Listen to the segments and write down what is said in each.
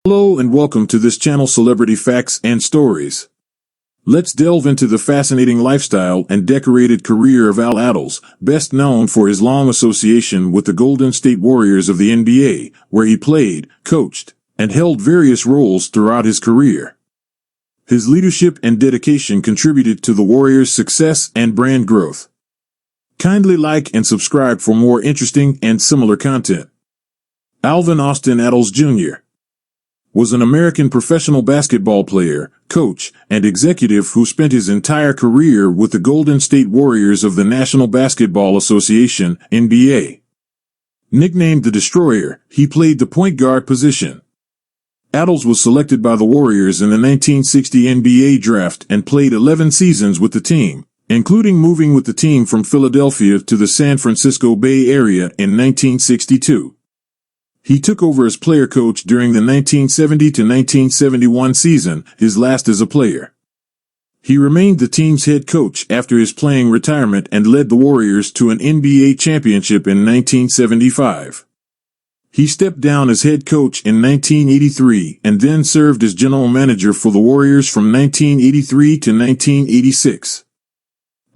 Hello and welcome to this channel, Celebrity Facts and Stories. Let's delve into the fascinating lifestyle and decorated career of Al Attles, best known for his long association with the Golden State Warriors of the NBA, where he played, coached, and held various roles throughout his career. His leadership and dedication contributed to the Warriors' success and brand growth. Kindly like and subscribe for more interesting and similar content. Alvin Austin Attles Jr. was an American professional basketball player, coach, and executive who spent his entire career with the Golden State Warriors of the National Basketball Association, NBA. Nicknamed the Destroyer, he played the point guard position. Attles was selected by the Warriors in the 1960 NBA draft and played 11 seasons with the team, including moving with the team from Philadelphia to the San Francisco Bay Area in 1962. He took over as player coach during the 1970 to 1971 season, his last as a player. He remained the team's head coach after his playing retirement and led the Warriors to an NBA championship in 1975. He stepped down as head coach in 1983 and then served as general manager for the Warriors from 1983 to 1986.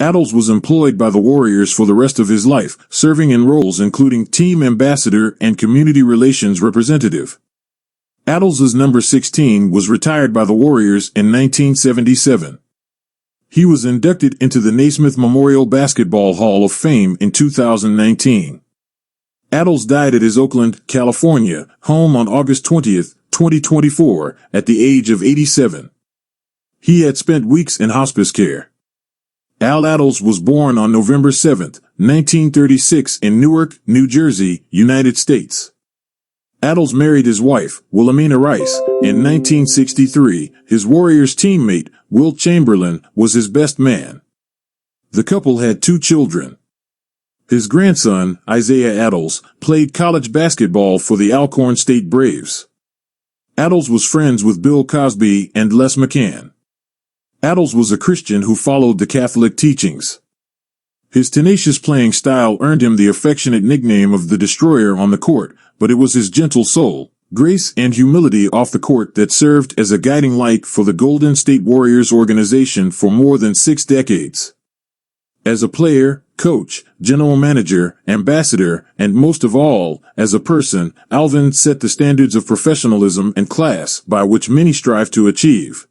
Attles was employed by the Warriors for the rest of his life, serving in roles including team ambassador and community relations representative. Attles' number 16 was retired by the Warriors in 1977. He was inducted into the Naismith Memorial Basketball Hall of Fame in 2019. Attles died at his Oakland, California, home on August 20, 2024, at the age of 87. He had spent weeks in hospice care. Al Attles was born on November 7, 1936 in Newark, New Jersey, United States. Attles married his wife, Wilhelmina Rice, in 1963. His Warriors teammate, Wilt Chamberlain, was his best man. The couple had 2 children. His grandson, Isaiah Attles, played college basketball for the Alcorn State Braves. Attles was friends with Bill Cosby and Les McCann. Attles was a Christian who followed the Catholic teachings. His tenacious playing style earned him the affectionate nickname of the Destroyer on the court, but it was his gentle soul, grace, and humility off the court that served as a guiding light for the Golden State Warriors organization for more than 6 decades. As a player, coach, general manager, ambassador, and most of all, as a person, Alvin set the standards of professionalism and class by which many strive to achieve.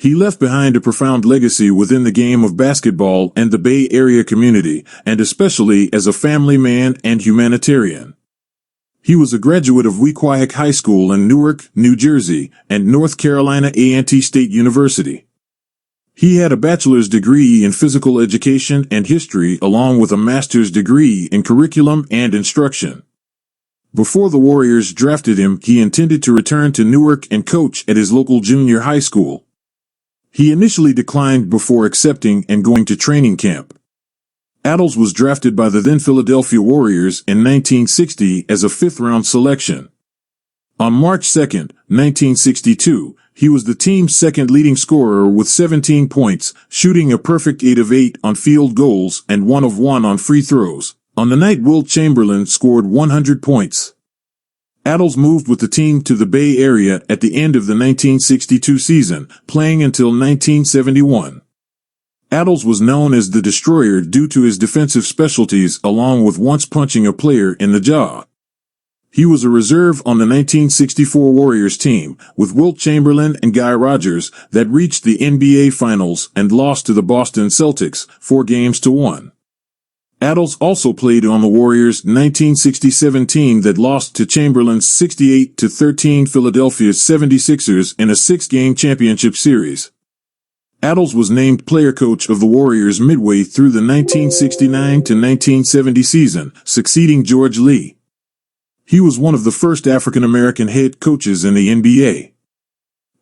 He left behind a profound legacy within the game of basketball and the Bay Area community, and especially as a family man and humanitarian. He was a graduate of Wequahic High School in Newark, New Jersey, and North Carolina A&T State University. He had a bachelor's degree in physical education and history along with a master's degree in curriculum and instruction. Before the Warriors drafted him, he intended to return to Newark and coach at his local junior high school. He initially declined before accepting and going to training camp. Attles was drafted by the then Philadelphia Warriors in 1960 as a 5th-round selection. On March 2, 1962, he was the team's second leading scorer with 17 points, shooting a perfect 8 of 8 on field goals and 1 of 1 on free throws. On the night Wilt Chamberlain scored 100 points. Attles moved with the team to the Bay Area at the end of the 1962 season, playing until 1971. Attles was known as the Destroyer due to his defensive specialties along with once punching a player in the jaw. He was a reserve on the 1964 Warriors team, with Wilt Chamberlain and Guy Rodgers, that reached the NBA Finals and lost to the Boston Celtics 4-1. Attles also played on the Warriors' 1967 team that lost to Chamberlain's 68-13 Philadelphia 76ers in a 6-game championship series. Attles was named player coach of the Warriors midway through the 1969-1970 season, succeeding George Lee. He was one of the first African-American head coaches in the NBA.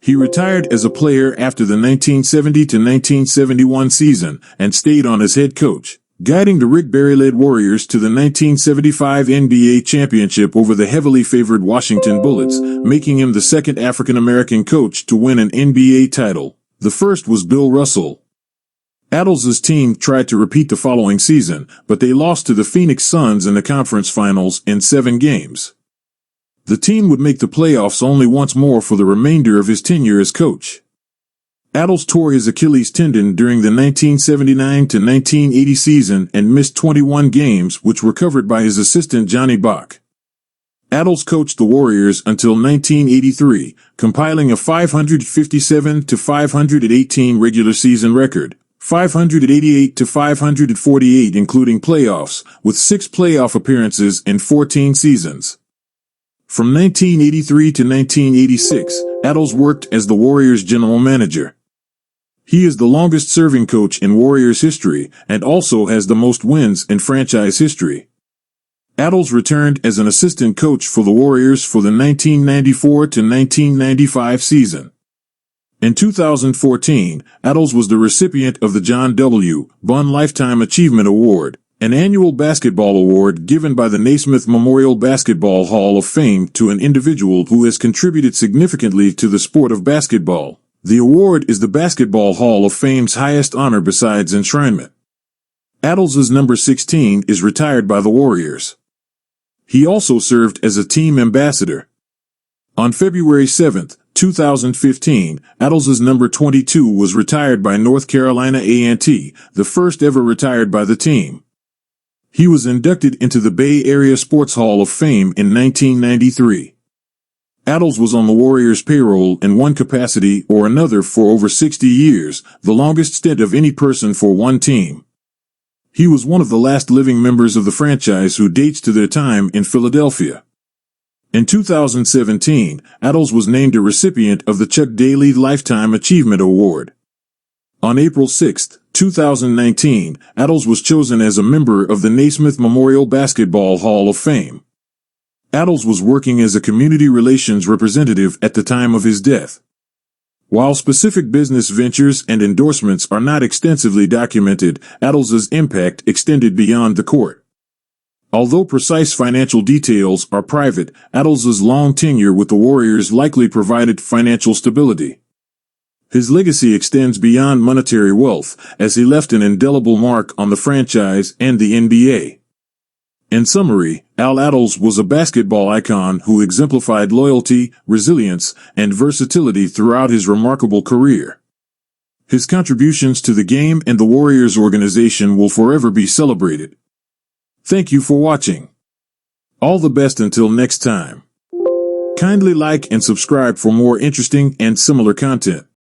He retired as a player after the 1970-1971 season and stayed on as head coach, guiding the Rick Barry-led Warriors to the 1975 NBA championship over the heavily favored Washington Bullets, making him the second African-American coach to win an NBA title. The first was Bill Russell. Attles' team tried to repeat the following season, but they lost to the Phoenix Suns in the conference finals in 7 games. The team would make the playoffs only once more for the remainder of his tenure as coach. Attles tore his Achilles tendon during the 1979 to 1980 season and missed 21 games, which were covered by his assistant Johnny Bach. Attles coached the Warriors until 1983, compiling a 557 to 518 regular season record, 588 to 548 including playoffs, with 6 playoff appearances in 14 seasons. From 1983 to 1986, Attles worked as the Warriors' general manager. He is the longest-serving coach in Warriors history and also has the most wins in franchise history. Attles returned as an assistant coach for the Warriors for the 1994 to 1995 season. In 2014, Attles was the recipient of the John W. Bunn Lifetime Achievement Award, an annual basketball award given by the Naismith Memorial Basketball Hall of Fame to an individual who has contributed significantly to the sport of basketball. The award is the Basketball Hall of Fame's highest honor besides enshrinement. Attles' number 16 is retired by the Warriors. He also served as a team ambassador. On February 7, 2015, Attles' number 22 was retired by North Carolina A&T, the first ever retired by the team. He was inducted into the Bay Area Sports Hall of Fame in 1993. Attles was on the Warriors' payroll in one capacity or another for over 60 years, the longest stint of any person for one team. He was one of the last living members of the franchise who dates to their time in Philadelphia. In 2017, Attles was named a recipient of the Chuck Daly Lifetime Achievement Award. On April 6, 2019, Attles was chosen as a member of the Naismith Memorial Basketball Hall of Fame. Attles was working as a community relations representative at the time of his death. While specific business ventures and endorsements are not extensively documented, Attles' impact extended beyond the court. Although precise financial details are private, Attles' long tenure with the Warriors likely provided financial stability. His legacy extends beyond monetary wealth, as he left an indelible mark on the franchise and the NBA. In summary, Al Attles was a basketball icon who exemplified loyalty, resilience, and versatility throughout his remarkable career. His contributions to the game and the Warriors organization will forever be celebrated. Thank you for watching. All the best until next time. Kindly like and subscribe for more interesting and similar content.